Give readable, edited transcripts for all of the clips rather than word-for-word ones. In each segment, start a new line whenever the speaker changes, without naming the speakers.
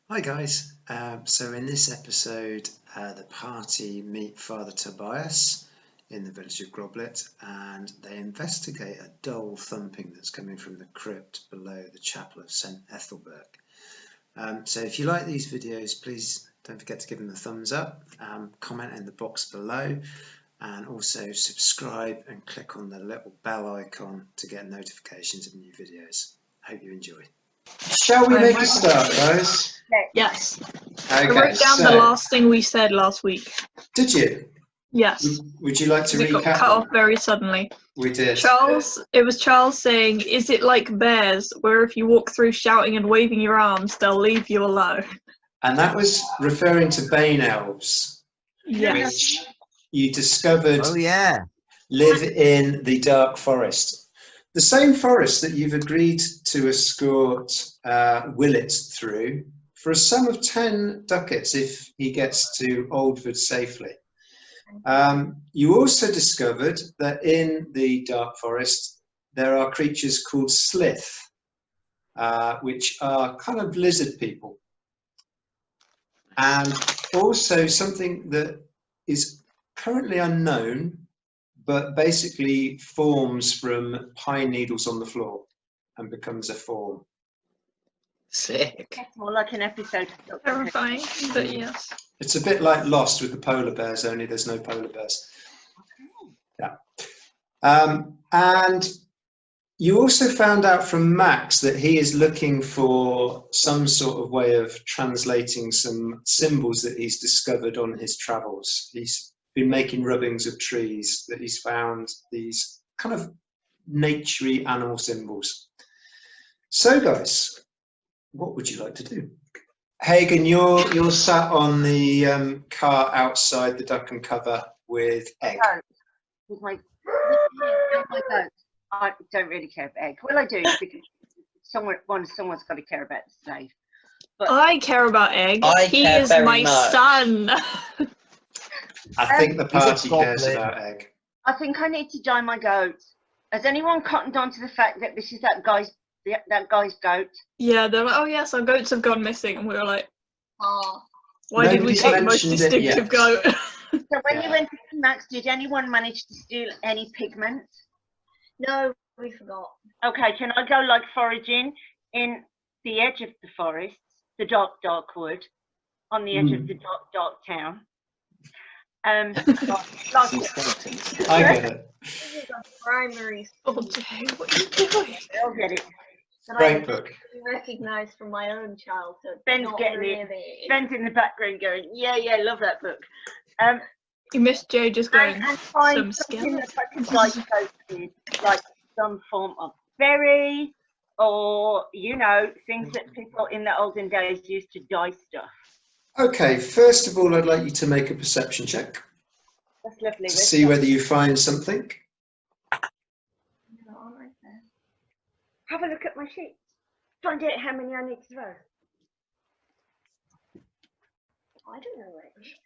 Hi guys. So in this episode, the party meet Father Tobias in the village of Groblet, and they investigate a dull thumping that's coming from the crypt below the chapel of St. Ethelberg. So if you like these videos, please don't forget to give them a thumbs up, comment in the box below, and also subscribe and click on the little bell icon to get notifications of new videos. Hope you enjoy. Shall we make a start, guys?
Yes.
Okay,
I wrote down the last thing we said last week.
Did you?
Yes.
Would you like to
It
recap?
got cut off very suddenly.
We did.
It was Charles saying, "Is it like bears, where if you walk through shouting and waving your arms, they'll leave you alone?"
And that was referring to Bane elves,
Yes.
which you discovered
live
in the dark forest. The same forest that you've agreed to escort Willett through for a sum of 10 ducats if he gets to Oldford safely. You also discovered that in the dark forest there are creatures called slith, which are kind of lizard people. And also something that is currently unknown, but basically forms from pine needles on the floor and becomes a form.
Sick.
That's more like an episode.
Terrifying, but yes.
It's a bit like Lost with the polar bears, only there's no polar bears. Yeah. And you also found out from Max that he is looking for some sort of way of translating some symbols that he's discovered on his travels. He's been making rubbings of trees that he's found, these kind of naturey animal symbols. So guys, what would you like to do? Hagen, you're sat on the car outside the Duck and Cover with Egg.
With my goat. I don't really care about Egg. Well, I do because someone's got to care about the slave. But
I care about Egg. He
care
is
very
my
much.
son.
I think the
He's a
party cares
goblin.
about Egg.
I think I need to dye my goat. Has anyone cottoned on to the fact that this is that guy's goat?
Yeah, they're like, "Oh yes, our goats have gone missing," and we were like,
Oh.
"Why did we
Nobody's
take the most
mentioned it
distinctive
yet.
goat?"
So when you went to Max, did anyone manage to steal any pigment?
No, we forgot.
Okay, can I go like foraging in the edge of the forest, the dark wood, on the edge of the dark town? Like,
I get it.
This is a primary
Oh, Jay, what are you doing?
I'll get it.
that
Great
I
book.
recognise from my own childhood. but
Ben's
not
getting it.
really.
Ben's in the background going, yeah, love that book.
You missed Jay just going,
And find
some
something
skills.
that I can dye goats with, like some form of berry, or things that people in the olden days used to dye stuff.
Okay, first of all, I'd like you to make a perception check
That's lovely.
to see whether you find something.
No, right there.
Have a look at my sheet. Find out how many I need to throw.
I don't know which.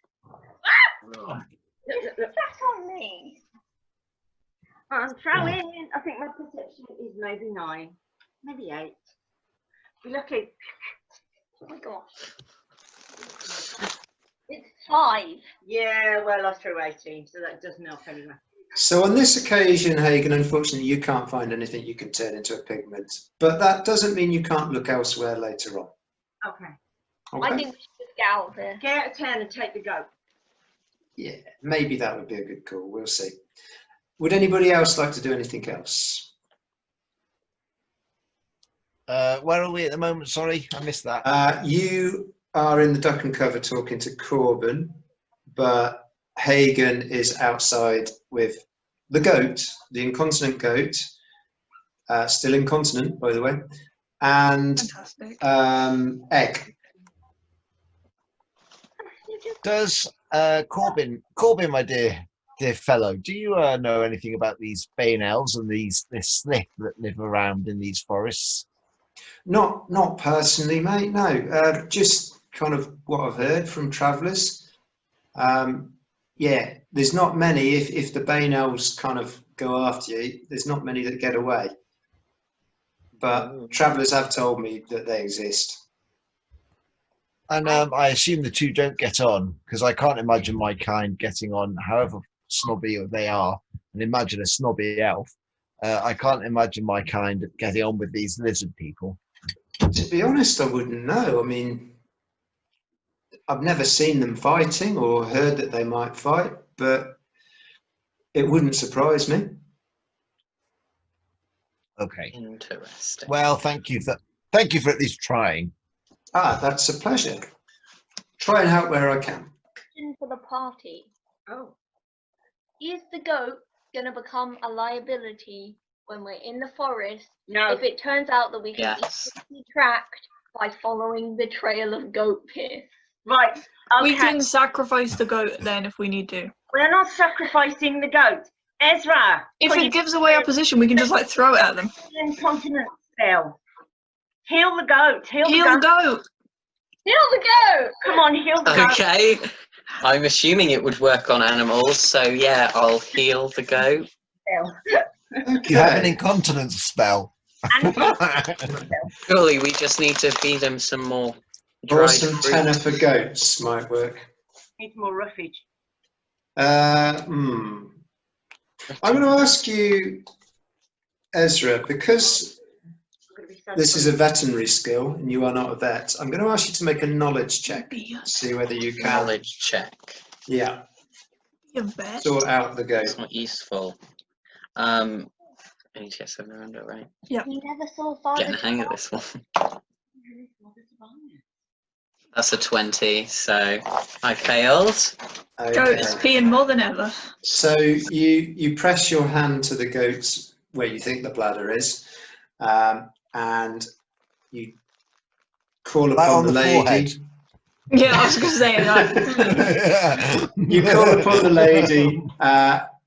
Look.
That's on me.
I'm throwing. I think my perception is maybe 9, maybe 8. Be lucky.
Oh my gosh. It's 5.
Yeah, well, I threw 18, so that doesn't help anyway.
So on this occasion, Hagen, unfortunately, you can't find anything you can turn into a pigment, but that doesn't mean you can't look elsewhere later on.
Okay.
Okay?
I think we should just get out of here.
Get out of town and take the goat.
Yeah, maybe that would be a good call. We'll see. Would anybody else like to do anything else?
Where are we at the moment? Sorry, I missed that.
You are in the Duck and Cover talking to Corbin, but Hagen is outside with the goat, the incontinent goat, still incontinent, by the way, and
Fantastic.
Egg.
Does Corbin, my dear fellow, do you know anything about these Bane elves and this slith that live around in these forests?
Not personally, mate. No, just kind of what I've heard from travellers. Yeah, there's not many. If the Bane elves kind of go after you, there's not many that get away. But travellers have told me that they exist.
And I assume the two don't get on because I can't imagine my kind getting on, however snobby they are. And imagine a snobby elf. I can't imagine my kind getting on with these lizard people.
To be honest, I wouldn't know. I mean, I've never seen them fighting or heard that they might fight, but it wouldn't surprise me.
Okay.
Interesting.
Well, thank you for at least trying.
Ah, that's a pleasure. Try and help where I can.
Question for the party.
Oh.
Is the goat gonna become a liability when we're in the forest?
No.
If it turns out that we can
Yes.
be tracked by following the trail of goat piss.
Right. Okay.
We can sacrifice the goat then if we need to.
We're not sacrificing the goat. Ezra.
If
put
it
your
gives away our position, we can just like throw it at them.
incontinence spell. Heal the goat. Heal
Heal
the
the
goat.
goat.
Heal the goat!
Come on, heal the goat.
Okay. I'm assuming it would work on animals, so yeah, I'll heal the goat.
Spell.
You have an
Okay.
incontinence spell.
And
Surely we just need to feed them some more
Or
dried
some
fruit.
tenor for goats might work.
need more roughage.
I'm going to ask you, Ezra, because this is a veterinary skill and you are not a vet, I'm going to ask you to make a knowledge check. See whether you can,
Knowledge check.
yeah,
You bet.
sort out the goat.
It's not useful. I need to get 7 around it, right?
You never saw Father
Getting the hang of
Tobias?
this one. That's a 20, so I failed.
Goat's peeing more than ever.
So you press your hand to the goat's where you think the bladder is, and you call
Right
upon
on
the
the
lady.
forehead.
Yeah, I was going to say that.
You call upon the lady,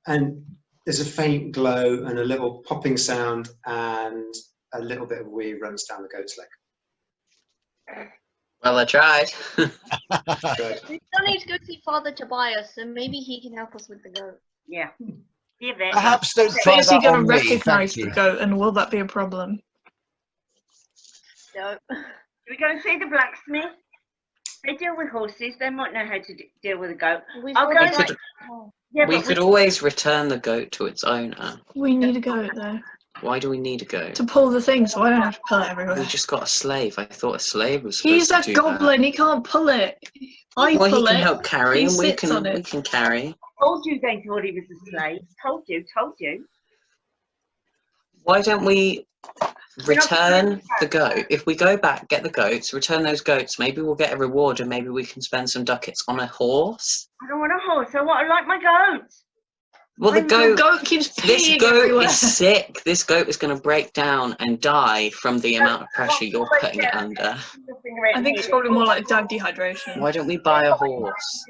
and there's a faint glow and a little popping sound, and a little bit of wee runs down the goat's leg.
Well, I tried.
Good.
We still need to go see Father Tobias, so maybe he can help us with the goat.
Yeah. Give it.
Perhaps don't
But
try
is he
that
going to
on me.
recognise
Thank
the
you.
goat, and will that be a problem?
No.
We go and see the blacksmith. They deal with horses. They might know how to deal with a goat.
We've
I'll
already
go
tried-
could-
Yeah,
We
but
could always return the goat to its owner.
We need a goat though
Why do we need a goat?
to pull the thing, so I don't have to pull it everywhere.
We just got a slave. I thought a slave was supposed
He's
to
a
do
goblin. He can't pull it. I
Well, he
pull
can
it.
help carry,
He
and we
sits on
can
it.
carry.
told you they thought he was a slave. Told you.
Why don't we return the goat? If we go back, get the goats, return those goats, maybe we'll get a reward, and maybe we can spend some ducats on a horse.
I don't want a horse. I want. I like my goats.
Well, the
The
goat.
goat keeps
This
peeing
goat
everywhere.
is sick. This goat is going to break down and die from the amount of pressure you're putting it under.
I think it's probably more like dog dehydration.
Why don't we buy a horse?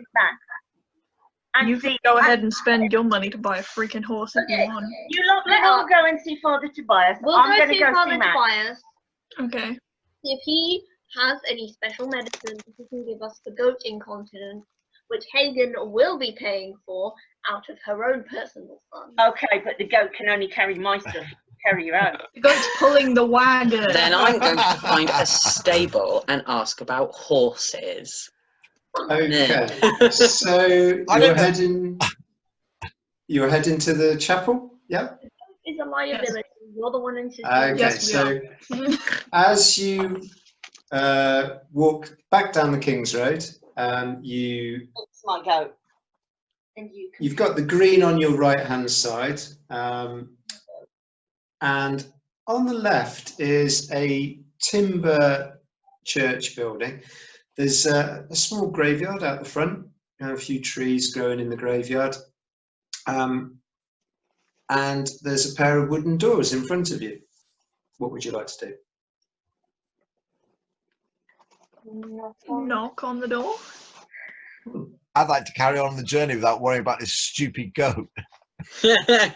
And
You
see,
can go ahead and spend your money to buy a freaking horse if you want.
You lot let all go and see Father Tobias.
We'll
I'm
go
going to
see
go
Father
see Matt.
Tobias.
Okay.
See if he has any special medicine he can give us for goat incontinence, which Hagen will be paying for out of her own personal funds.
Okay, but the goat can only carry my stuff. Carry your own.
The goat's pulling the wagon.
Then I'm going to find a stable and ask about horses.
Okay. So you're heading to the chapel? Yeah.
Is a liability. You're the one insisting.
Okay.
Yes, we
So as you walk back down the King's Road,
It's my goat. And you can
you've got the green on your right hand side, and on the left is a timber church building. There's a small graveyard out the front, a few trees growing in the graveyard, and there's a pair of wooden doors in front of you. What would you like to do?
Knock on the door.
I'd like to carry on the journey without worrying about this stupid goat.
I'd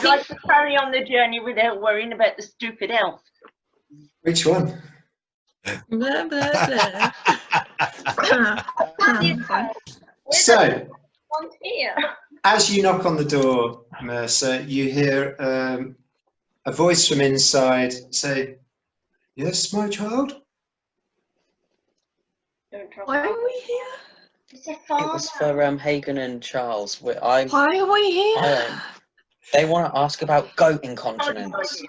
like to carry on the journey without worrying about the stupid elf.
Which one?
Blah, blah, blah.
Fine.
So,
One's here.
as you knock on the door, Mercer, you hear a voice from inside say, "Yes, my child?"
Why are we here?
It's a
It
father.
was for Hagen and Charles. I
Why are we here?
don't. They want to ask about goat incontinence.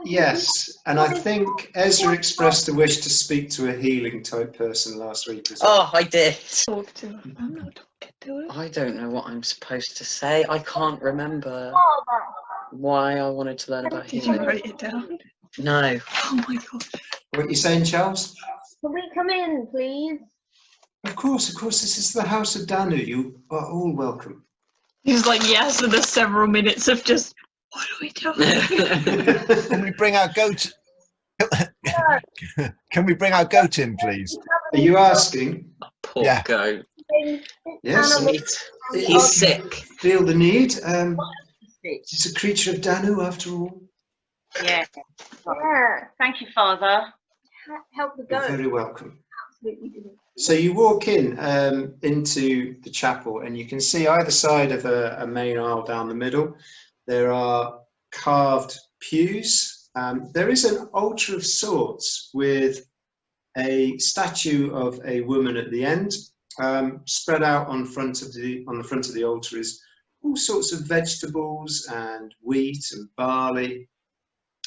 Yes, and I think Ezra expressed a wish to speak to a healing type person last week as well.
Oh, I did.
Talk to him. I'm not talking to him.
I don't know what I'm supposed to say. I can't remember
Father.
why I wanted to learn about
Did you
healing.
write it down?
No.
Oh my god.
What are you saying, Charles?
Can we come in, please?
Of course, this is the House of Danu. You are all welcome.
He's like, yes, and there's several minutes of just, what are we doing?
Can we bring our goat? Can we bring our goat in, please?
Are you asking?
Poor
Yeah.
goat.
Yes.
He's sick.
Feel the need. It's a creature of Danu, after all.
Yeah.
Yeah.
Thank you, Father.
Help the
You're
goat.
very welcome.
Absolutely didn't.
So you walk in into the chapel, and you can see either side of a main aisle down the middle, there are carved pews. There is an altar of sorts with a statue of a woman at the end. Spread out on the front of the altar is all sorts of vegetables and wheat and barley.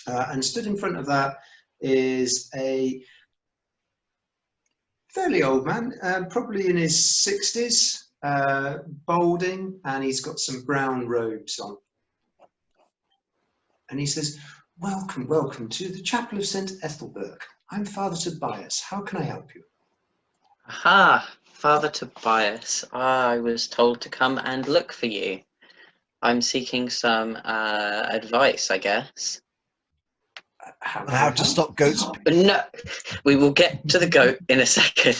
And stood in front of that is a fairly old man, probably in his 60s, balding, and he's got some brown robes on. And he says, welcome to the Chapel of St. Ethelberg. I'm Father Tobias. How can I help you?
Aha, Father Tobias. I was told to come and look for you. I'm seeking some advice, I guess.
How to stop goats?
No, we will get to the goat in a second.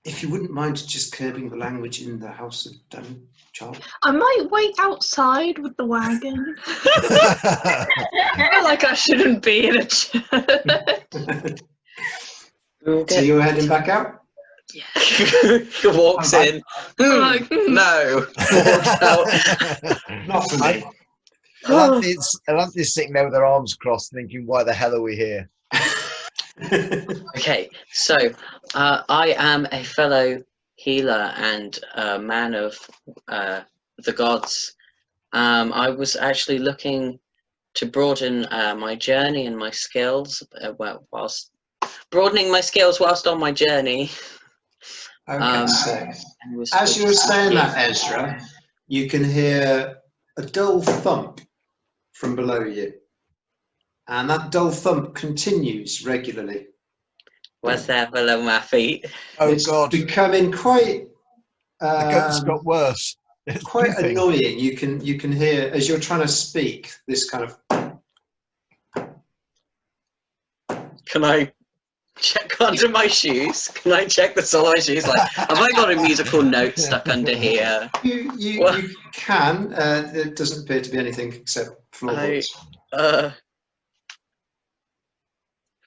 If you wouldn't mind just curbing the language in the House of Danu, Charles.
I might wait outside with the wagon. I feel like I shouldn't be in a church.
So you're heading back out?
Yeah. He walks in.
Like,
No. Walks out.
Not for me.
Atlantis sitting there with their arms crossed, thinking, "Why the hell are we here?"
Okay, so I am a fellow healer and a man of the gods. I was actually looking to broaden my journey and my skills, whilst broadening my skills whilst on my journey.
Okay, so
and was
as you were saying
Yeah.
that, Ezra, you can hear a dull thump from below you. And that dull thump continues regularly.
What's that below my feet?
Oh
It's
God,
becoming quite
the goat's got worse. It's
quite
pooping.
annoying. You can hear as you're trying to speak this kind of.
Can I check under my shoes? Can I check the sole of my shoes? Like, have I got a musical note stuck under here?
You can. There doesn't appear to be anything except floorboards.
Father,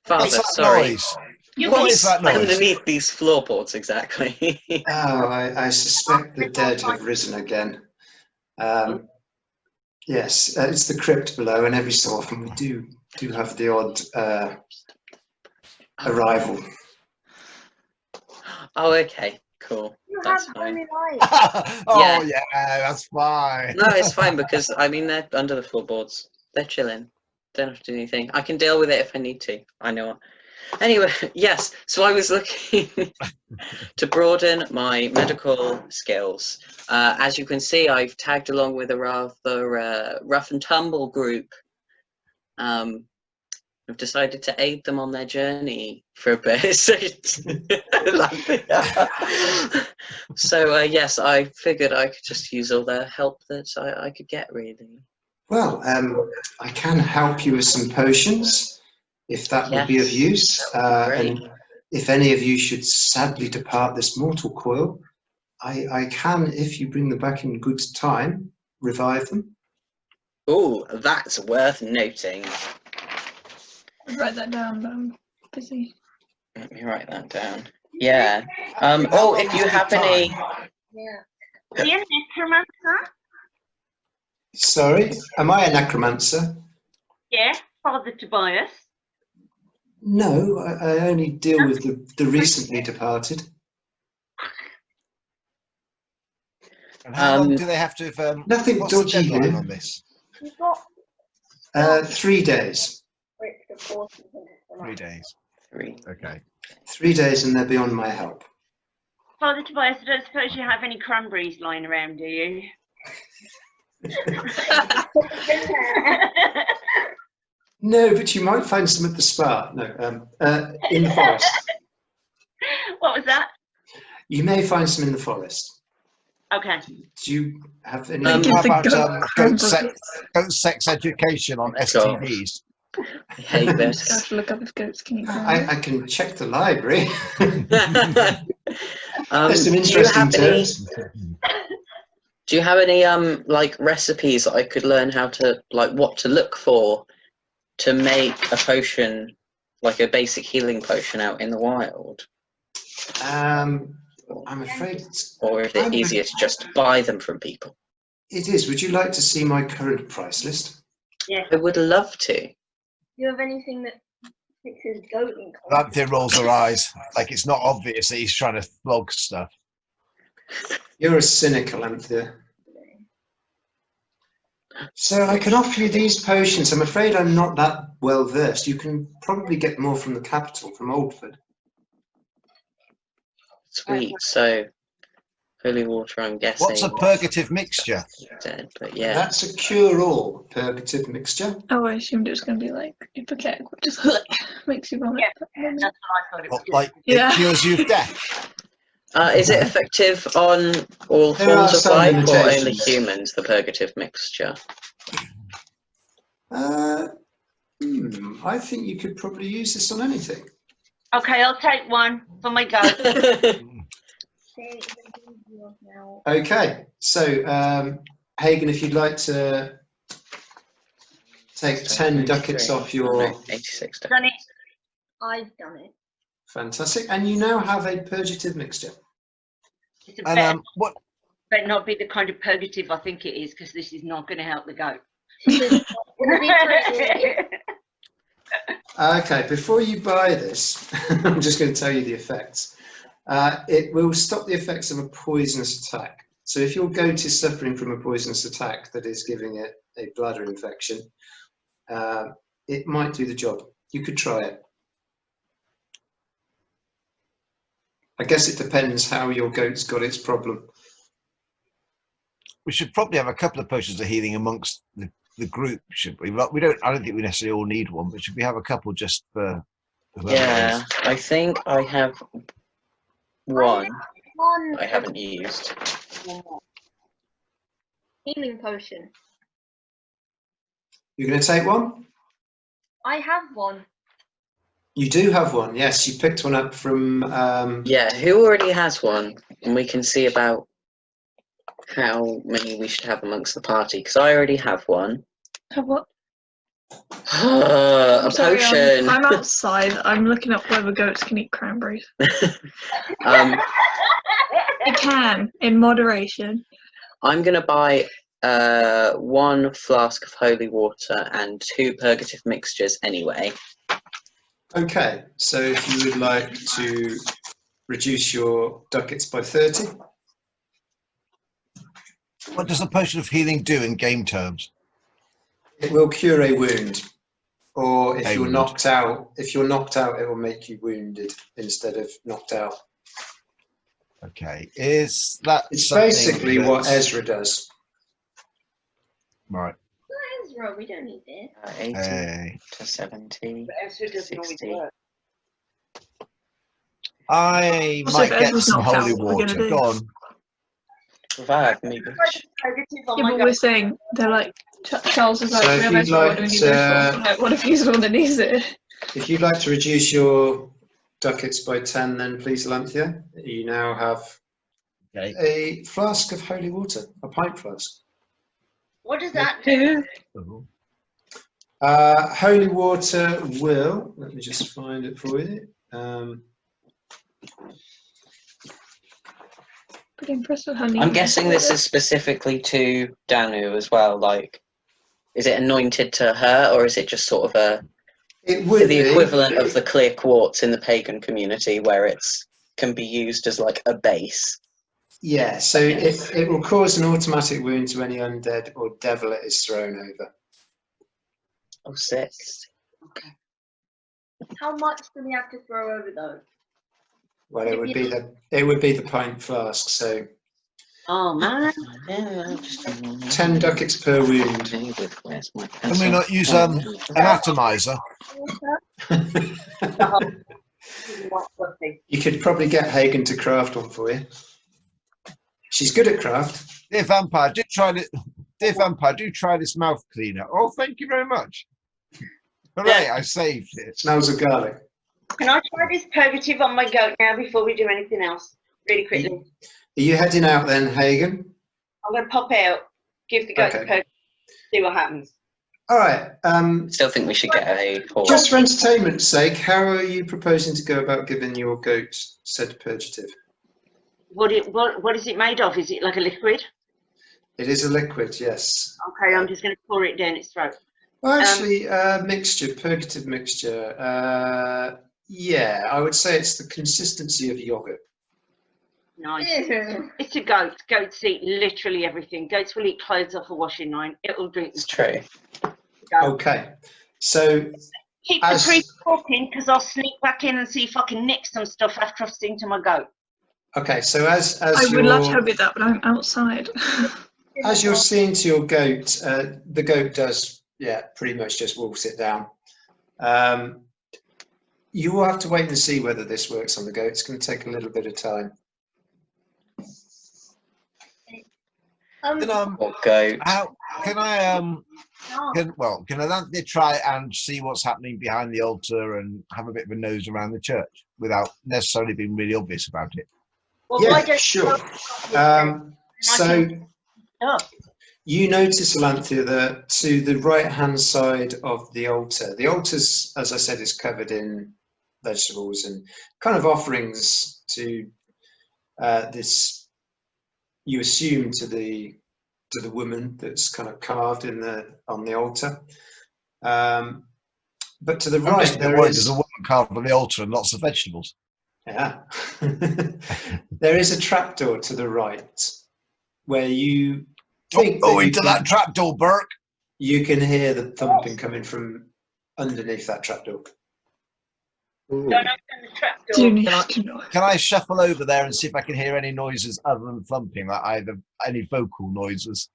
What's that
sorry.
noise?
You
What
can-
is that noise?
Underneath these floorboards, exactly.
Oh, I suspect the dead have risen again. Yes, it's the crypt below, and every so often we do have the odd arrival.
Oh, okay, cool.
You
That's
have
fine.
only light.
Oh yeah, that's fine.
No, it's fine because I mean they're under the floorboards. They're chilling. Don't have to do anything. I can deal with it if I need to. I know. Anyway, yes. So I was looking to broaden my medical skills. As you can see, I've tagged along with a rather rough and tumble group. I've decided to aid them on their journey for a bit. So yes, I figured I could just use all the help that I could get, really.
Well, I can help you with some potions, if that would be of
Yes,
use.
that would be
And if any of you should sadly depart this mortal coil, I can, if you bring them back in good time, revive them.
Oh, that's worth noting.
write that down. I'm busy.
Let me write that down. Yeah. Oh, if you have any.
Yeah.
Are you a necromancer?
Sorry, am I a necromancer?
Yeah, Father Tobias.
No, I only deal with the recently departed.
And how long
Um,
do they have to?
Nothing
What's the
dodgy
deadline
here.
on this?
You've got
3 days.
bricks, of course. and things like
3
that.
days.
3.
Okay.
3 days and they're beyond my help.
Father Tobias, I don't suppose you have any cranberries lying around, do you?
No, but you might find some at the spa. No, in the forest.
What was that?
You may find some in the forest.
Okay.
Do you have any?
Give
How
the
about
goat cranberries.
goat sex education on STDs?
I hate
I
this.
have to look up if goats can eat cranberries.
I can check the library.
Um,
There's some
do you
interesting
have any?
terms.
Do you have any like recipes that I could learn how to like what to look for to make a potion, like a basic healing potion out in the wild?
I'm afraid it's.
Or is it easier to just buy them from people?
It is. Would you like to see my current price list?
Yes.
I would love to.
Do you have anything that fixes goat incontinence?
Anthea rolls her eyes like it's not obvious that he's trying to flog stuff.
You're a cynical, Anthea. So I can offer you these potions. I'm afraid I'm not that well versed. You can probably get more from the capital, from Oldford.
Sweet. So holy water, I'm guessing.
What's a purgative mixture?
Dead, but yeah.
That's a cure-all purgative mixture.
Oh, I assumed it was going to be like Ipecac, which just makes you vomit.
Yeah, that's what I thought it was.
What, like
Yeah.
it cures you of death?
Is it effective on all
There are
forms of
some
life or only
limitations.
humans, the purgative mixture?
I think you could probably use this on anything.
Okay, I'll take one for my goat.
Now,
Okay, so Hagen, if you'd like to take 10 ducats off your
86 ducats.
Done it.
I've done it.
fantastic, and you now have a purgative mixture.
It's a
And
better,
what?
better not be the kind of purgative I think it is, because this is not going to help the goat.
It'll be pretty.
Okay, before you buy this, I'm just going to tell you the effects. It will stop the effects of a poisonous attack. So if your goat is suffering from a poisonous attack that is giving it a bladder infection, it might do the job. You could try it. I guess it depends how your goat's got its problem.
We should probably have a couple of potions of healing amongst the group, should we? Well, we don't. I don't think we necessarily all need one, but should we have a couple just for? whoever
Yeah,
is?
I think I have one
One
I haven't used.
healing potion.
You're going to take one?
I have one.
You do have one, yes. You picked one up from.
Yeah, who already has one? And we can see about how many we should have amongst the party. Because I already have one.
Have what?
A
I'm sorry,
potion.
I'm outside. I'm looking up whether goats can eat cranberries.
um,
They can, in moderation.
I'm going to buy 1 flask of holy water and 2 purgative mixtures anyway.
Okay, so if you would like to reduce your ducats by 30.
What does a potion of healing do in game terms?
It will cure a wound, or if
A
you're
wound.
knocked out, it will make you wounded instead of knocked out.
Okay, is that
It's
something
basically what
that's-
Ezra does.
Right.
Ezra, we don't need it.
80
Hey.
to 70.
Ezra doesn't always
60.
work.
I
Also,
might
if
get
Ezra's
some
knocked out,
holy
what we're
water.
gonna do?
Go on.
Revive me, bitch.
Purgative on
Yeah,
my
but
goat.
we're saying they're like Charles is like,
So
we
if
have
you'd
Ezra, what
like
do we need
to-
this for? Like, what if he's the one that needs it?
If you'd like to reduce your ducats by 10, then please, Lanthea, you now have
Okay.
a flask of holy water, a pint flask.
What does that do?
Holy water will, let me just find it for you.
Pretty impressed with how neat
I'm
it
guessing this is specifically to Danu as well. Like, is it anointed to her, or is it just sort of a
It would
The
be.
equivalent of the clear quartz in the pagan community, where it's can be used as like a base.
Yeah, so it will cause an automatic wound to any undead or devil it is thrown over.
Oh, 6.
How much do we have to throw over though?
Well, it would be the pint flask, so
Oh man.
10 ducats per wound.
Where's my
Can we not use an atomizer?
You could probably get Hagen to craft one for you. She's good at craft.
Dear vampire, do try this mouth cleaner. Oh, thank you very much. Hooray, I saved it.
Smells of garlic.
Can I try this purgative on my goat now before we do anything else? Really quickly.
Are you heading out then, Hagen?
I'm going to pop out, give the goat the purgative, see what happens.
All right.
Still think we should get a horse.
Just for entertainment's sake, how are you proposing to go about giving your goat said purgative?
What is it made of? Is it like a liquid?
It is a liquid, yes.
Okay, I'm just going to pour it down its throat.
Well, actually, mixture, purgative mixture. Yeah, I would say it's the consistency of yogurt.
Nice. It's a goat. Goats eat literally everything. Goats will eat clothes off a washing line. It will drink.
It's true.
Okay, so
Keep the priest talking because I'll sneak back in and see if I can nick some stuff after I've seen to my goat.
okay, so as
I would love to help you with that, but I'm outside.
as you're seeing to your goat, the goat does, pretty much just wolfs it down. You will have to wait and see whether this works on the goat. It's going to take a little bit of time.
Goat.
Can I try and see what's happening behind the altar and have a bit of a nose around the church without necessarily being really obvious about it?
Well,
Yeah, sure. So you notice, Alanthea, that to the right-hand side of the altar's, as I said, is covered in vegetables and kind of offerings to this. You assume to the woman that's kind of carved on the altar, but to the right
there's a woman carved on the altar and lots of vegetables.
Yeah, there is a trapdoor to the right where you think
that trapdoor, Burke.
You can hear the thumping coming from underneath that trapdoor.
Don't open the trapdoor.
Can I shuffle over there and see if I can hear any noises other than thumping, like either any vocal noises?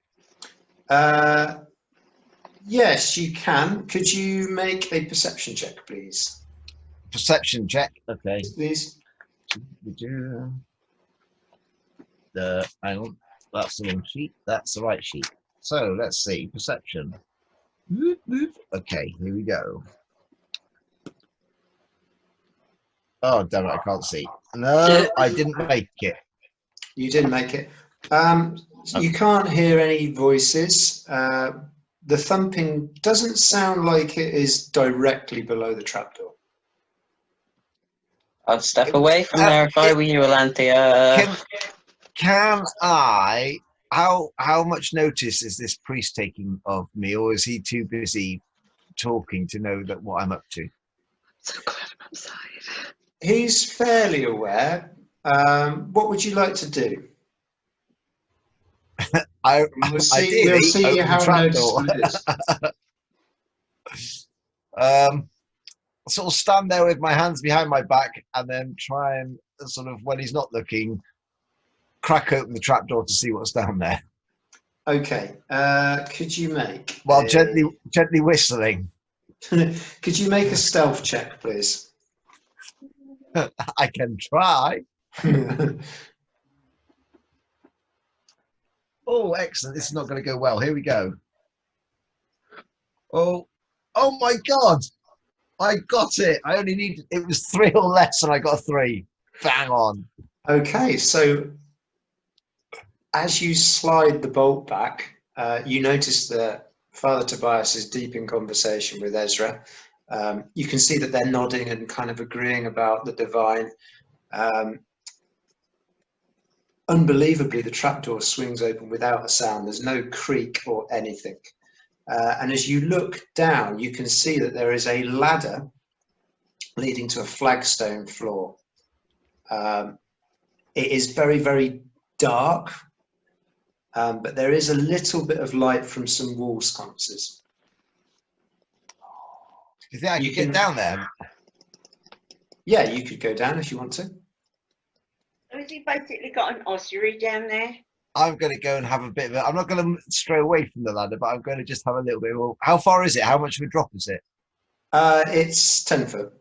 Yes, you can. Could you make a perception check, please?
Perception check. Okay.
Please.
Hang on. That's the wrong sheet. That's the right sheet. So let's see. Perception. Okay, here we go. Oh, damn it, I can't see. No, I didn't make it.
You didn't make it. You can't hear any voices. The thumping doesn't sound like it is directly below the trapdoor.
I'll step away from there if I were you, Alanthea.
Can I? How much notice is this priest taking of me, or is he too busy talking to know that what I'm up to?
I'm so glad I'm outside.
He's fairly aware. What would you like to do? We'll see how noticeable it is.
Sort of stand there with my hands behind my back and then try and sort of, when he's not looking, crack open the trapdoor to see what's down there.
Okay. Could you make
gently whistling?
Could you make a stealth check, please?
I can try. Oh, excellent. This is not going to go well. Here we go. Oh my God. I got it. I only needed, it was 3 or less and I got a 3. Bang on.
Okay, so as you slide the bolt back, you notice that Father Tobias is deep in conversation with Ezra. You can see that they're nodding and kind of agreeing about the divine. Unbelievably, the trapdoor swings open without a sound. There's no creak or anything. And as you look down, you can see that there is a ladder leading to a flagstone floor. It is very, very dark, but there is a little bit of light from some wall sconces.
Do you think I
You
can get
can-
down there?
Yeah, you could go down if you want to.
So has he basically got an ossuary down there?
I'm going to go and have a bit of it. I'm not going to stray away from the ladder, but I'm going to just have a little bit. Well, how far is it? How much of a drop is it?
It's 10 foot.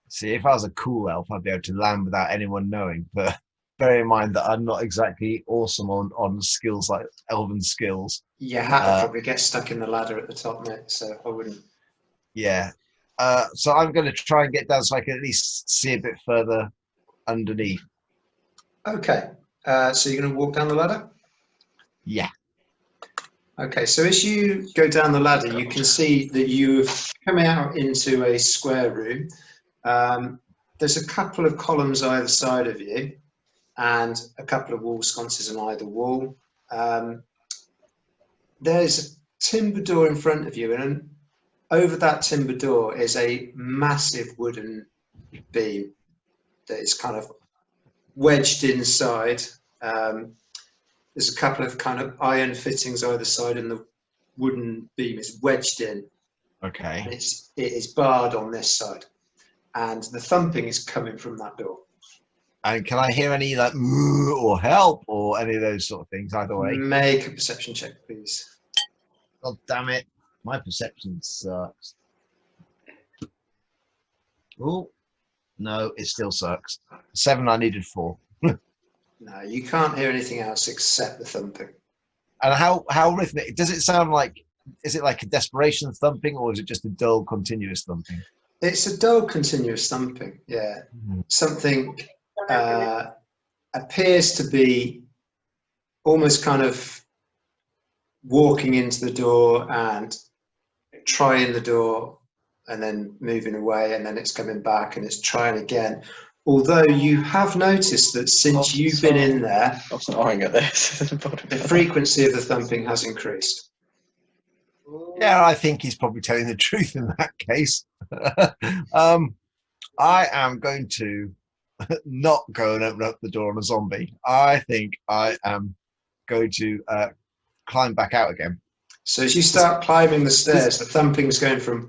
See, if I was a cool elf, I'd be able to land without anyone knowing. But bear in mind that I'm not exactly awesome on skills like elven skills.
Your hat will probably get stuck in the ladder at the top, mate, so I wouldn't.
Yeah. So I'm going to try and get down so I can at least see a bit further underneath.
Okay, so you're going to walk down the ladder?
Yeah.
Okay, so as you go down the ladder, you can see that you've come out into a square room. There's a couple of columns either side of you and a couple of wall sconces on either wall. There's a timber door in front of you, and over that timber door is a massive wooden beam that is kind of wedged inside. There's a couple of kind of iron fittings either side, and the wooden beam is wedged in.
Okay.
And it is barred on this side, and the thumping is coming from that door.
And can I hear any like "Moo" or help or any of those sort of things either way?
Make a perception check, please.
God damn it. My perception sucks. Oh, no, it still sucks. 7, I needed 4.
No, you can't hear anything else except the thumping.
And how rhythmic? Does it sound like, is it like a desperation thumping or is it just a dull, continuous thumping?
It's a dull, continuous thumping, yeah. Something appears to be almost kind of walking into the door and trying the door and then moving away, and then it's coming back and it's trying again. Although you have noticed that since you've been in there,
I was gnawing at this.
the frequency of the thumping has increased.
Yeah, I think he's probably telling the truth in that case. I am going to not go and open up the door on a zombie. I think I am going to climb back out again.
So as you start climbing the stairs, the thumping's going from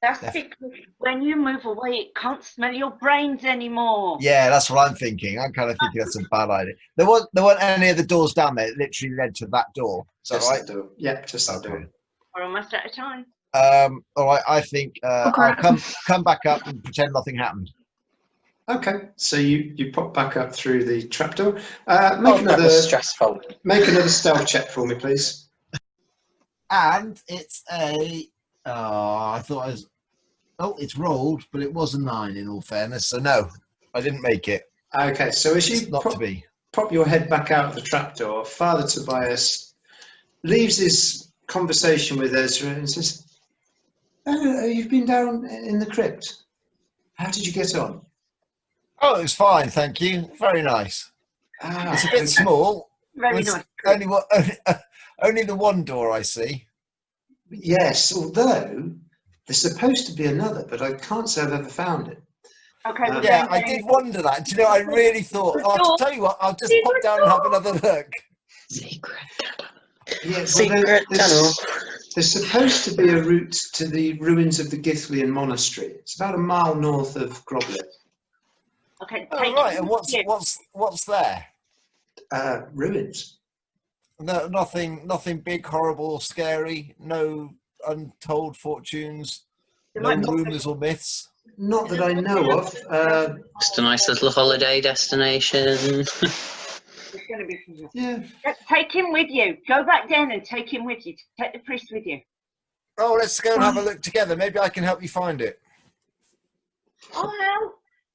That's because when you move away, it can't smell your brains anymore.
Yeah, that's what I'm thinking. I'm kind of thinking that's a bad idea. There weren't any of the doors down there. It literally led to that door. Is that
just
right?
that door. Yeah, just that door.
We're almost out of time.
All right. I think I'll come back up and pretend nothing happened.
Okay, so you pop back up through the trapdoor. Make
That
another
was stressful.
stealth check for me, please.
And it's a. I thought I was. Oh, it's rolled, but it was a 9 in all fairness. So no, I didn't make it.
Okay, so as
It's
you
not to be.
pop your head back out of the trapdoor, Father Tobias leaves his conversation with Ezra and says, "Oh, you've been down in the crypt. How did you get on?"
Oh, it was fine, thank you. Very nice.
Ah,
It's a bit small.
Very
It's
nice.
only the one door I see.
yes, although there's supposed to be another, but I can't say I've ever found it.
Okay.
Yeah,
Yeah, I did wonder that. Do you know, I really thought, I'll tell you what, I'll just pop down and have another look.
Secret.
Yeah,
Secret tunnel.
There's supposed to be a route to the ruins of the Githlian monastery. It's about a mile north of Groblet.
Okay.
Oh,
take
right,
it
and
with you.
what's there?
Ruins.
No, nothing big, horrible, scary. No untold fortunes.
There
No
might not be-
rumours or myths.
Not that I know of.
Just a nice little holiday destination.
There's going to be some.
Yeah.
Take him with you. Go back down and take him with you. Take the priest with you.
Oh, let's go and have a look together. Maybe I can help you find it.
I'll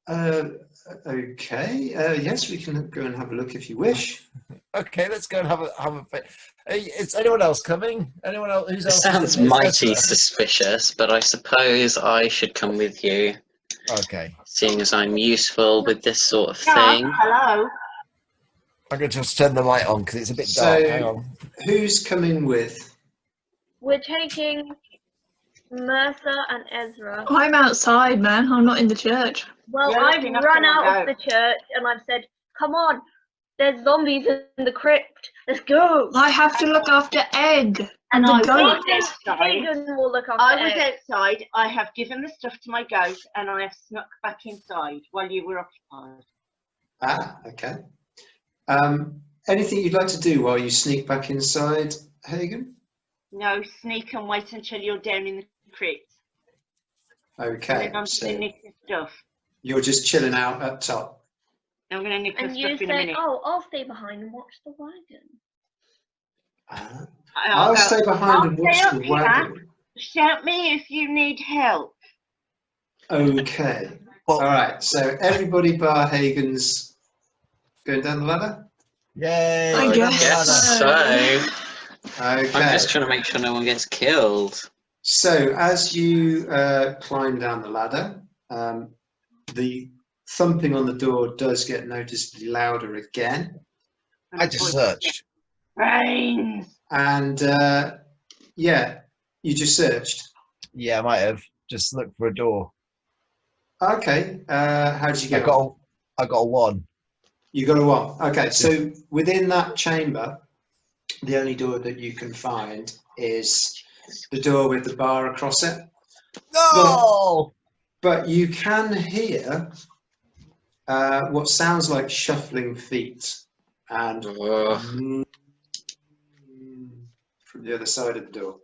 help.
Okay. Yes, we can go and have a look if you wish.
Okay, let's go and have a bit. Hey, is anyone else coming? Anyone else? Who's
It
else?
sounds mighty suspicious, but I suppose I should come with you.
Okay.
Seeing as I'm useful with this sort of
Yeah,
thing.
hello.
I'm going to just turn the light on because it's a bit
So-
dark. Hang on.
Who's coming with?
We're taking Mercer and Ezra.
I'm outside, man. I'm not in the church.
Well,
You're
I've
lucky enough
run
to not
out of
go.
the church and I've said, come on, there's zombies in the crypt. Let's go.
I have to look after Egg and the
I
goat.
was outside.
Hayden will look after
I was
Egg.
outside. I have given the stuff to my goat, and I have snuck back inside while you were occupied.
Ah, okay. Anything you'd like to do while you sneak back inside, Hagen?
No, sneak and wait until you're down in the crypt. And
Okay,
then I'm
so
going to nick the stuff.
you're just chilling out up top.
I'm going to nick the
And you
stuff in a
say,
minute.
oh, I'll stay behind and watch the wagon.
Ah,
I'll
I'll
go,
stay behind
"I'll
and watch
stay
the
up here.
wagon.
Shout me if you need help.
Okay.
Well,
All right. So everybody bar Hagen's going down the ladder.
yay!
I
I
guess
guess
so.
I'm
Okay.
just trying to make sure no one gets killed.
So as you climb down the ladder, the thumping on the door does get noticeably louder again,
And
I
the
just
voice
searched.
Brains.
and yeah, you just searched.
Yeah, I might have just looked for a door.
Okay. How did you
I
get on?
got a 1.
You got a 1. Okay. So within that chamber, the only door that you can find is the door with the bar across it.
No!
But you can hear what sounds like shuffling feet and
Ugh.
from the other side of the door.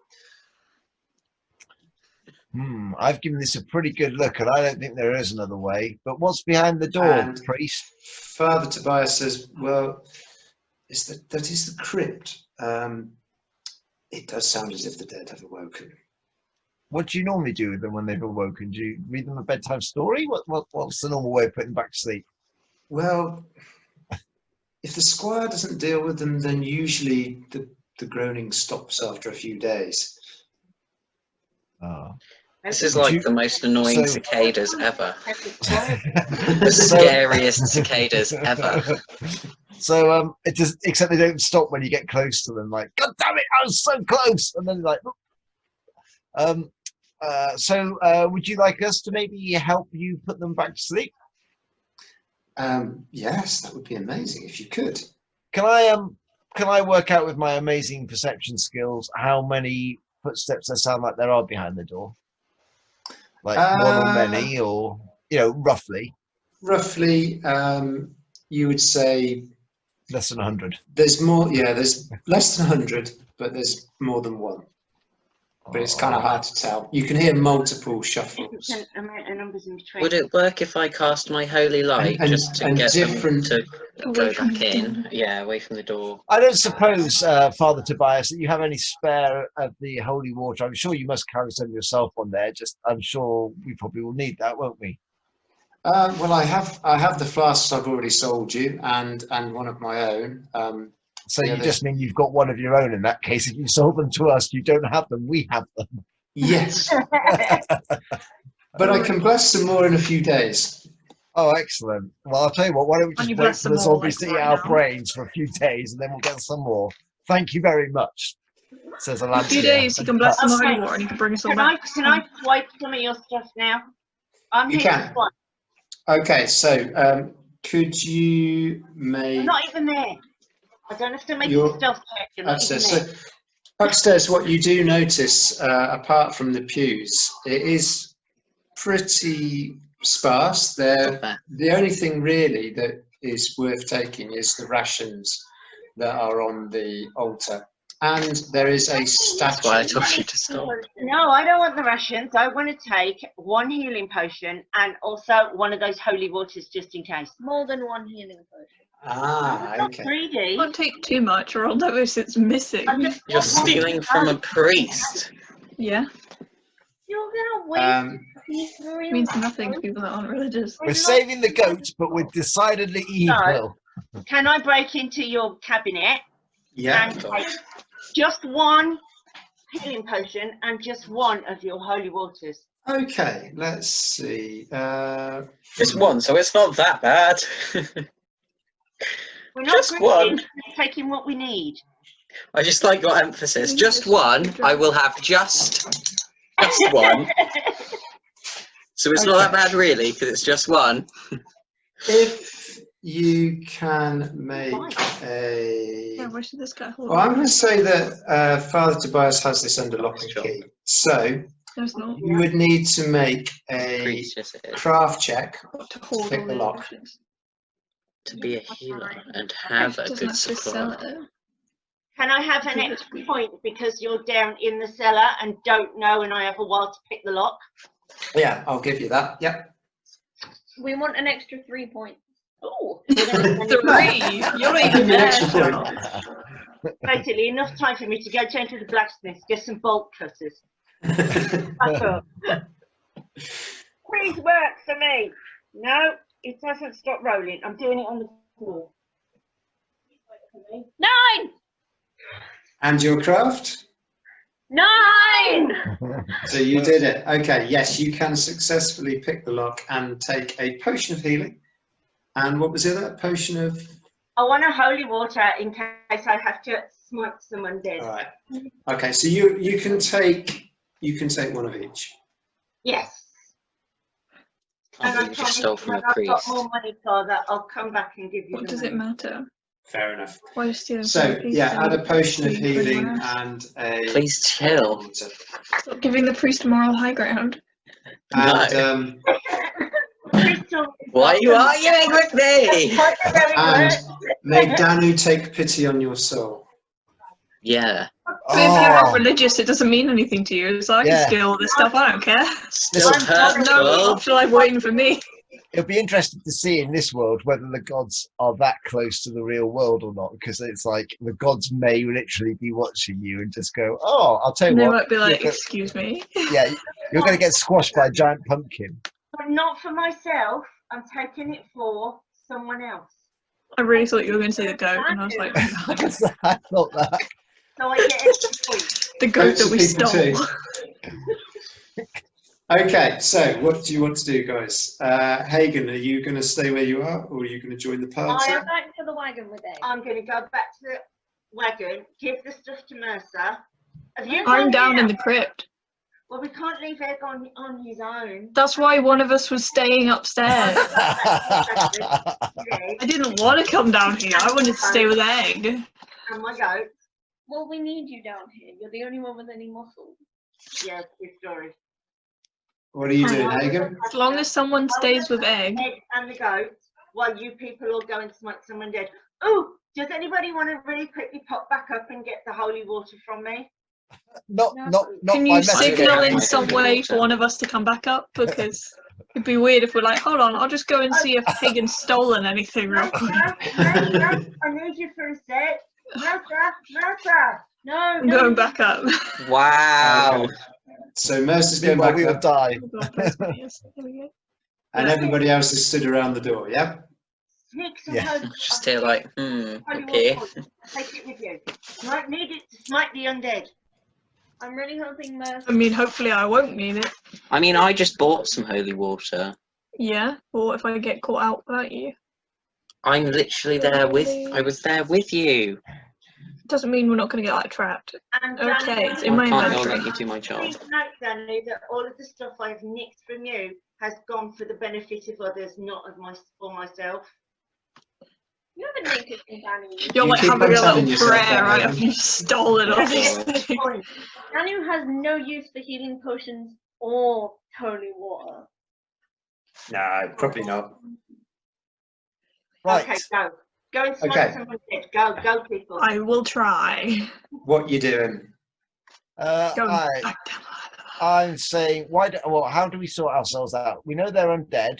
I've given this a pretty good look, and I don't think there is another way. But what's behind the door,
And
priest?
Father Tobias says, well, that is the crypt. It does sound as if the dead have awoken.
What do you normally do with them when they've awoken? Do you read them a bedtime story? What's the normal way of putting them back to sleep?
Well, if the squire doesn't deal with them, then usually the groaning stops after a few days.
Oh.
This is
Would
like
you-
the most annoying
so-
cicadas ever. The
So-
scariest cicadas ever.
So it just except they don't stop when you get close to them. Like, God damn it, I was so close, and then like, would you like us to maybe help you put them back to sleep?
Yes, that would be amazing if you could.
Can I work out with my amazing perception skills how many footsteps there sound like there are behind the door? Like one or many, or roughly
Roughly, you would say
less than 100.
there's more. Yeah, there's less than 100, but there's more than one. But it's kind of hard to tell. You can hear multiple shuffles.
Numbers in between.
Would it work if I cast my holy light
And-
just to
and
get
different-
them to
Away
go
from
back
the
in?
door.
Yeah, away from the door.
I don't suppose, Father Tobias, that you have any spare of the holy water. I'm sure you must carry some yourself on there. I'm sure we probably will need that, won't we?
Well, I have the flasks I've already sold you, and one of my own.
So
Yeah,
you just mean you've got one of your own in that case. If you sold them to us, you don't have them. We have them.
Yes, but I can bless some more in a few days.
Oh, excellent. Well, I'll tell you what, why don't we
Can
just
you
wait
bless
for the
them all,
zombies
like,
to eat
right
our
now?
brains for a few days and then we'll get some more. Thank you very much, says
In a few
Alancia.
days, you can bless them
Okay.
holy water and you can bring us all
Can I
back.
swipe some of your stuff now? I'm
You
here
can.
to swipe.
Okay, so could you make
I'm not even there. I don't have to make
Your-
a stealth check. You're not even
upstairs?
there.
So upstairs, what you do notice, apart from the pews, it is pretty sparse. The only thing really that is worth taking is the rations that are on the altar, and there is a
That's why I
statue.
told you to stop.
No, I don't want the rations. I want to take one healing potion and also one of those holy waters just in case.
More than one healing potion.
Ah,
It's not
okay.
greedy.
Don't take too much or I'll notice it's missing.
I just
You're
want one
stealing from a priest.
Yeah,
You're gonna waste
Um,
these
it means nothing to people that aren't religious.
We're saving the goat, but we're decidedly evil.
Can I break into your cabinet
yeah.
and take just one healing potion and just one of your holy waters?
Okay, let's see.
It's one, so it's not that bad.
We're not
Just
greedy,
one.
we're taking what we need.
I just like your emphasis. Just one. I will have just one. So it's not that bad, really, because it's just one.
If you can make a...
Yeah, where should this guy hold
Well, I'm
on?
going to say that Father Tobias has this under lock and
Sure.
key. So
There's not.
you would need to make a
Priest, yes, it is.
craft check
Got to hold
pick
all
the
the
lock.
potions.
To be a healer and have a
Doesn't
good
have to sell
supply.
it.
Can I have an
Give it
extra
to me.
point because you're down in the cellar and don't know and I have a while to pick the lock?
Yeah, I'll give you that. Yep.
We want an extra 3 points.
Oh,
3. You're
I'll
not
give
even
you an
there.
extra point.
Charles.
basically enough time for me to go down to the blacksmith, get some bolt cutters. Back up. Please work for me. No, it doesn't stop rolling. I'm doing it on the floor. 9!
And your craft?
9!
So you did it. Okay, yes, you can successfully pick the lock and take a potion of healing. And what was the other? Potion of...
I want a holy water in case I have to smite some undead.
All right. Okay, so you can take one of each.
Yes.
I
And I
believe you just
promise
stole
you
from
when
a
I've
priest.
got more money, Father, I'll come back and give you
What
the
does it
money.
matter?
Fair enough.
Why are you stealing from
So
the priest
yeah,
and
add a potion of
stealing from
healing
anyone else?
and a...
Please chill.
Stop giving the priest moral high ground.
And
Why are you arguing with me?
and may Danu take pity on your soul.
Yeah.
But if you're not
Oh,
religious, it doesn't mean anything to you. So I can
Yeah.
steal all this stuff. I don't care.
Still
Listen,
No
hurtful.
afterlife waiting for me.
it'll be interesting to see in this world whether the gods are that close to the real world or not, because it's like the gods may literally be watching you and just go, "Oh, I'll tell you
And they
what,
might be like,
you're
excuse me.
yeah, you're going to get squashed by a giant pumpkin."
But not for myself. I'm taking it for someone else.
I really thought you were going to say the goat, and I was like,
I thought that.
So I get extra points.
the goat
Goats
that
are
we
people
stole.
too. Okay, so what do you want to do, guys? Hagen, are you going to stay where you are, or are you going to join the party?
Go back to the wagon with it.
I'm going to go back to the wagon, give the stuff to Mercer. Have you
I'm
gone
down
now?
in the crypt.
Well, we can't leave Egg on his own.
That's why one of us was staying upstairs.
Yeah,
I didn't want to come down here. I wanted to stay with Egg.
and my goat.
Well, we need you down here. You're the only one with any muscle.
Yeah, true story.
What are you doing, Hagen?
As long as someone stays with Egg.
Egg and the goat, while you people all go and smite someone dead. Oh, does anybody want to really quickly pop back up and get the holy water from me?
not
Can
by
you
message.
signal in
Okay.
some way for one of us to come back up? Because it'd be weird if we're like, hold on, I'll just go and see if Hagen's stolen anything real
No,
quick.
I need you for a sec. Mercer. No,
I'm
no.
going back up.
Wow.
Okay. So Mercer's going
Meanwhile,
back
we will
up,
die.
Oh God, please, yes. Here we go.
and everybody else is stood around the door, yeah?
Sneak some
Yeah.
holy
Just here like,
holy
okay.
water. Take it with you. You might need it to smite the undead.
I'm really hoping
I mean, hopefully I won't need it.
I mean, I just bought some holy water.
Yeah, or if I get caught out without you.
I'm literally there with, I was there with you.
Doesn't mean we're not going to get like trapped.
And
Okay, it's
I
in my
can't
inventory.
let you do my job.
Please note, Danny, that all of the stuff I've nicked from you has gone for the benefit of others, not of for myself.
you haven't naked from Danu.
You're
You
like
keep
having
on
a
telling
little
yourself
prayer,
that,
right?
Hagen.
After you've stolen all these
Yeah.
things.
Point.
Danu has no use for healing potions or holy water.
No, probably not.
Right.
Okay, go. Go and smite
Okay.
someone dead. Go, people.
I will try.
What you doing?
Go
I,
back down.
I'm saying, well, how do we sort ourselves out? We know they're undead,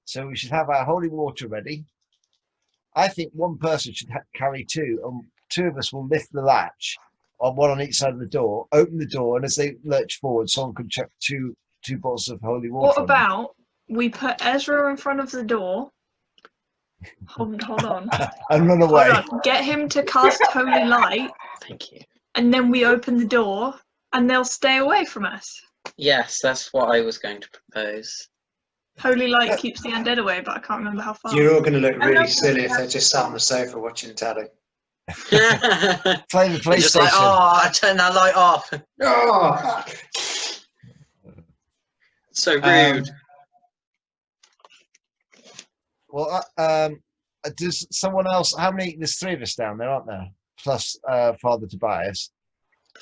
so we should have our holy water ready. I think one person should carry two, and two of us will lift the latch, on one on each side of the door, open the door, and as they lurch forward, someone can chuck two bottles of holy water.
What
on them.
about we put Ezra in front of the door? Hold on.
And run away.
Hold on. Get him to cast holy light,
Thank you.
and then we open the door, and they'll stay away from us.
Yes, that's what I was going to propose.
Holy light keeps the undead away, but I can't remember how far.
You're all going to look
Oh,
really
no,
silly if
no.
they're just sat on the sofa watching telly.
Playing the
You're just like,
PlayStation.
oh, I turned that light off.
Oh!
So rude.
Well, does someone else? How many? There's 3 of us down there, aren't there? Plus Father Tobias.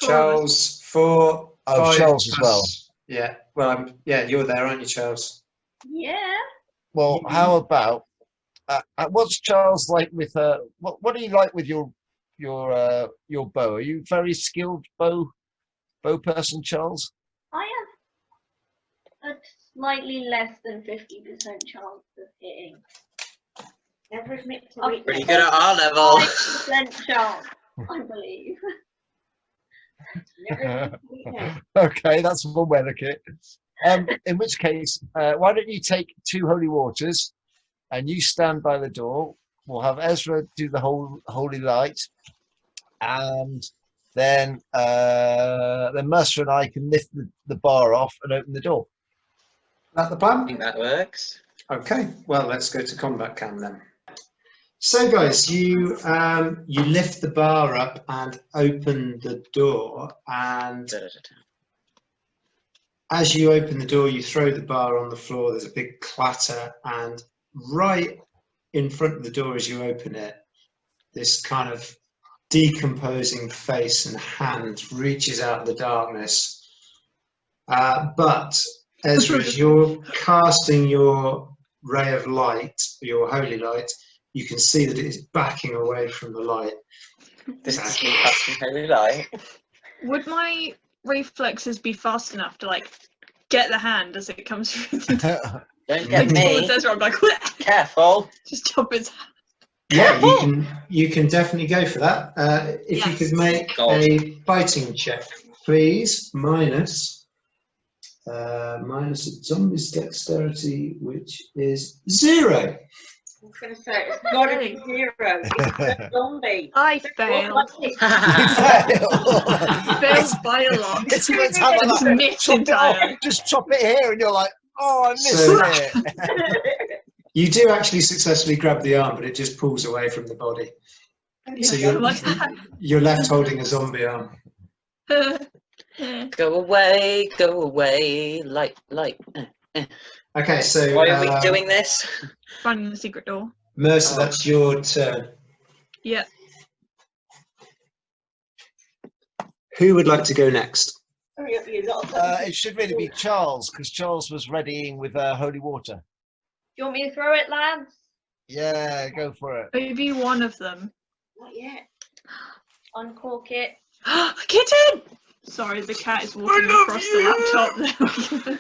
Charles, 4,
Oh,
5
Charles as well.
plus- Yeah, well, yeah, you're there, aren't you, Charles?
Yeah.
Well, how about what's Charles like with what do you like with your bow? Are you very skilled bow person, Charles?
I have a slightly less than 50% chance of hitting.
Never admit to
Oh,
weakness.
Pretty good at our level.
5% chance, I believe.
Never admit to weakness.
Okay, that's one way to look at it. In which case, why don't you take 2 holy waters, and you stand by the door. We'll have Ezra do the whole holy light, and then Mercer and I can lift the bar off and open the door.
That the
I
plan?
think that works.
Okay, well, let's go to combat cam then. So, guys, you lift the bar up and open the door, and as you open the door, you throw the bar on the floor. There's a big clatter, and right in front of the door as you open it, this kind of decomposing face and hand reaches out of the darkness. But Ezra, as you're casting your ray of light, your holy light, you can see that it is backing away from the light.
This is me casting holy light.
Would my reflexes be fast enough to like get the hand as it comes through the door?
Don't get
Like,
me.
towards Ezra, I'm like,
Careful.
just chop its hand.
Yeah, you can definitely go for that. If you
Yes.
could make
Gold.
a fighting check, please, minus a zombie's dexterity, which is 0.
I was going to say, it's got to be 0. It's a zombie.
I
What
failed.
like this?
Failed by a lot.
It's meant to have
I just
like,
missed
chop it off,
entirely.
just chop it here, and you're like, oh, I missed
So-
it.
You do actually successfully grab the arm, but it just pulls away from the body. So
Yeah, like that.
you're left holding a zombie arm.
Go away, light.
Okay, so
Why are we doing this?
Finding the secret door.
Mercer, that's your turn.
Yeah.
Who would like to go next?
Hurry up, you lot.
It should really be Charles, because Charles was readying with holy water.
Do you want me to throw it, lads?
Yeah, go for it.
Maybe one of them.
Not yet.
Uncork it.
Kitten! Sorry, the cat is walking
love
across
you!
the laptop.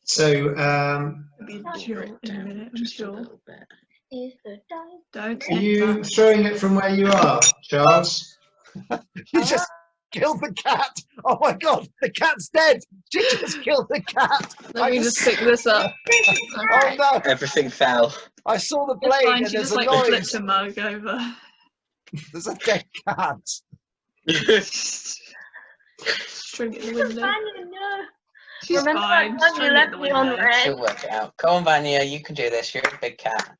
So
It'll be a drill in a minute, I'm
Just a
sure.
little bit.
Is the dice.
Don't
are
sniff
you
that.
throwing it from where you are, Charles?
You just killed the cat. Oh my god, the cat's dead. She just killed the cat.
Let me just pick this up.
Oh no,
Everything fell.
I saw the
It's
blade
fine,
and
she
there's
just
a
like flipped
noise.
a mug over.
There's a dead cat.
String it in the window.
Companion, no.
She's
Remember
fine.
that
Just
time you
string it in
left
the
me on
window.
red?
She'll work it out. Come on, Vanya, you can do this. You're a big cat.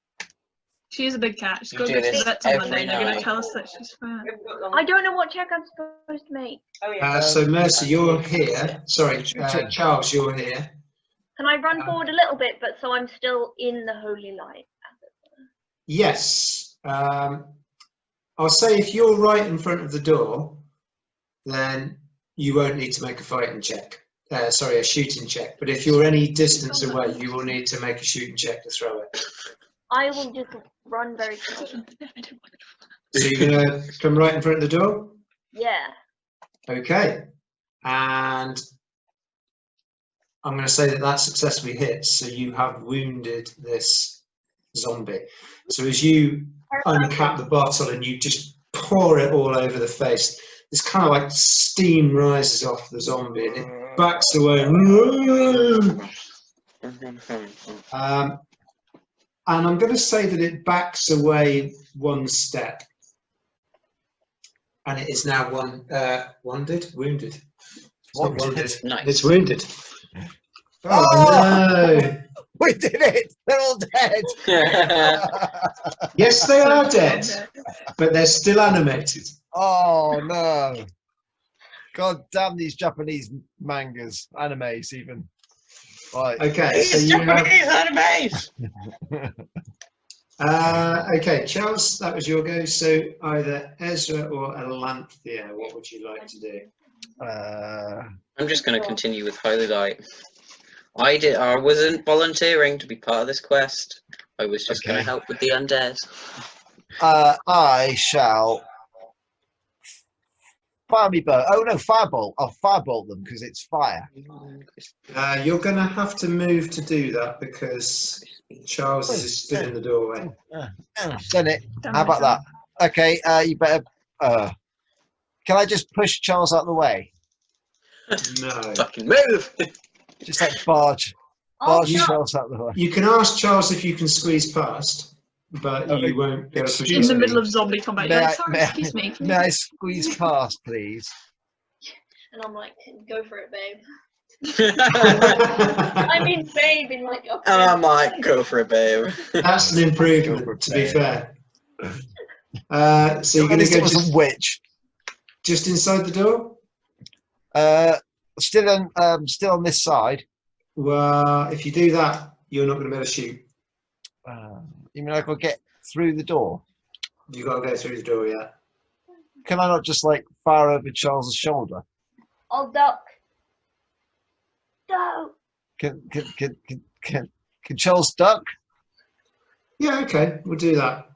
She is a big cat. She's
You
got to
do
go to
this
the vet on
every
Monday and they're going to
night.
tell us that she's fat.
We haven't got long.
I don't know what check I'm supposed to make.
Oh, yeah.
So Mercer, you're here. Sorry, Charles, you're here.
Can I run forward a little bit, but so I'm still in the holy light?
Yes. I'll say if you're right in front of the door, then you won't need to make a fighting check. Sorry, a shooting check. But if you're any distance away, you will need to make a shooting check to throw it.
I will just run very close.
So you're going to come right in front of the door?
Yeah.
Okay. And I'm going to say that that successfully hits. So you have wounded this zombie. So as you uncap the bottle and you just pour it all over the face, this kind of like steam rises off the zombie and it backs away. And I'm going to say that it backs away one step. And it is now wounded.
One
wounded.
dead.
Nice.
It's wounded.
Oh!
No!
We did it! They're all dead!
Yes, they are
So
dead, but they're still animated.
Oh no! God damn these Japanese mangas, animes even. Right.
Okay, so
These
you have.
Japanese animes!
Okay, Charles, that was your go. So either Ezra or Alanthea, what would you like to do?
I'm just going to continue with Holy Light. I wasn't volunteering to be part of this quest. I was just going to
Okay.
help with the undead.
I shall fire me bow. Oh no, firebolt. I'll firebolt them because it's fire.
You're going to have to move to do that because Charles is stood in the doorway.
Done it. How about that? Okay, you better. Can I just push Charles out of the way?
No.
Fucking move!
Just like barge Charles out of the way.
You can ask Charles if you can squeeze past, but you won't be able to push
In the
him.
middle of zombie combat.
May
You're
I-
like, sorry,
may I-
excuse me. Can
May
you
I squeeze past, please?
And I'm like, go for it, babe.
I
I mean, babe, in like a.
And I might go for a babe.
That's an
Go for
improvement,
it,
to be
babe.
fair. So you're
At
going to
least
go
it wasn't
just,
witch.
just inside the door?
Still on this side.
Well, if you do that, you're not going to be able to shoot.
You mean I could get through the door?
You've got to go through the door, yeah.
Can I not just like fire over Charles's shoulder?
I'll duck. No.
Can Charles duck?
Yeah, okay, we'll do that.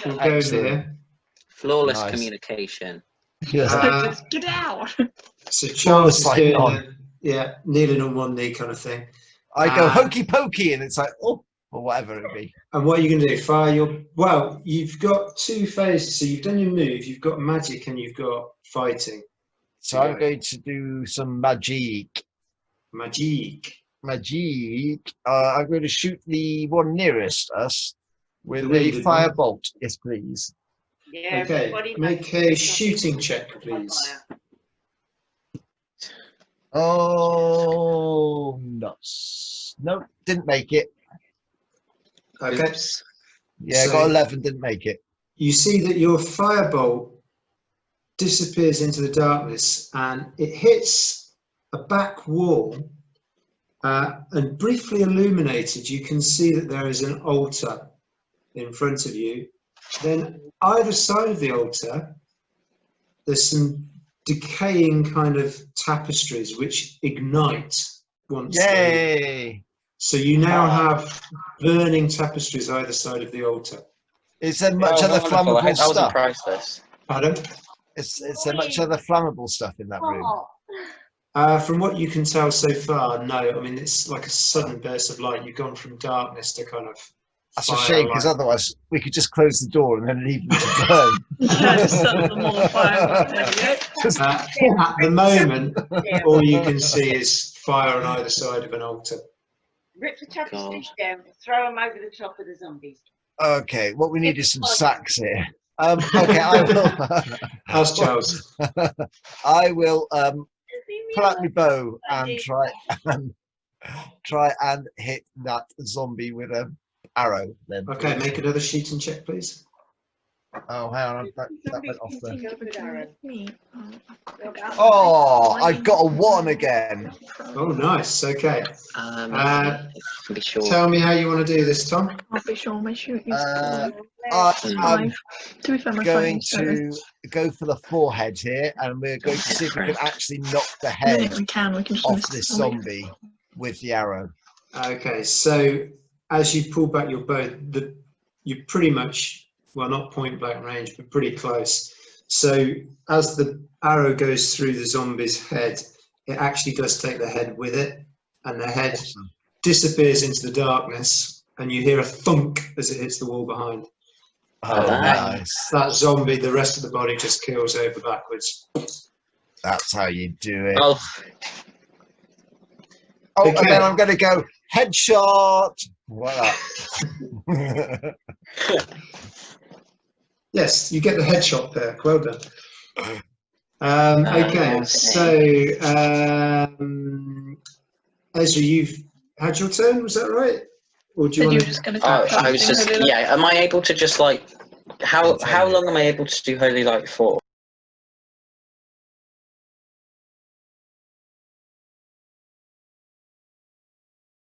We'll go over
Excellent.
here.
Flawless
Nice.
communication.
Yeah.
just get out?
So Charles is
Like
doing
on.
kneeling on one knee kind of thing.
I go hokey pokey, and it's like or whatever it be.
And what are you going to do? Fire your... Well, you've got two phases. So you've done your move, you've got magic, and you've got fighting.
So I'm going to do some magic.
Magic.
I'm going to shoot the one nearest us with
The
a
wounded one?
firebolt. Yes, please.
Yeah,
Okay,
everybody
make
knows
a
it's
shooting
not
check,
on
please.
fire.
Oh, nuts. Nope, didn't make it.
Okay.
Oops.
Yeah,
So-
got 11, didn't make it.
You see that your firebolt disappears into the darkness and it hits a back wall, and briefly illuminated, you can see that there is an altar in front of you. Then either side of the altar, there's some decaying kind of tapestries which ignite once they...
Yay!
So you now have burning tapestries either side of the altar.
Is there much
Oh,
other
wonderful. I
flammable
hope that wasn't
stuff?
priceless.
Pardon?
Is there much other flammable stuff in that room?
Oh,
From what you can tell so far, no. I mean, it's like a sudden burst of light. You've gone from darkness to kind of
That's a
fire
shame because
light.
otherwise we could just close the door and then leave them to burn.
Yeah, just set them all on fire. There you go.
Just-
At the moment,
Yeah.
all you can see is fire on either side of an altar.
Rip the tapestries down, throw them over the top of the zombies.
Okay, what we need is some sacks here. Okay, I will.
How's Charles?
I will
leave me
pull out
alone.
my bow
I
and
do.
try and hit that zombie with an arrow. Then.
Okay, make another shooting check, please.
Oh, hang on, that went off there.
Go for arrow.
Oh, I got a 1 again.
Oh, nice. Okay.
Can be sure.
Tell me how you want to do this, Tom.
I'll be sure my shooting is
Uh,
cool.
I'm
To be fair, my
going
friends,
to go for the forehead here, and we're going to see if we can actually knock the
I
head
think we can just
off
miss
this
the
zombie with the arrow.
Okay, so as you pull back your bow, you're pretty much, well, not point blank range, but pretty close. So as the arrow goes through the zombie's head, it actually does take the head with it, and the head
Awesome.
disappears into the darkness, and you hear a thunk as it hits the wall behind.
Oh, nice.
That zombie, the rest of the body just keels over backwards.
That's how you do it.
Oh,
Oh,
Okay.
and then I'm going to go headshot. Voila.
Yes, you get the headshot there. Well done. Okay,
yes.
so Ezra, you've had your turn. Was that right? Or do you
Said
want
you were
to?
just going to
Oh,
keep
I was
casting
just
Holy Light.
yeah. Am I able to just like how
Continue.
long am I able to do Holy Light for?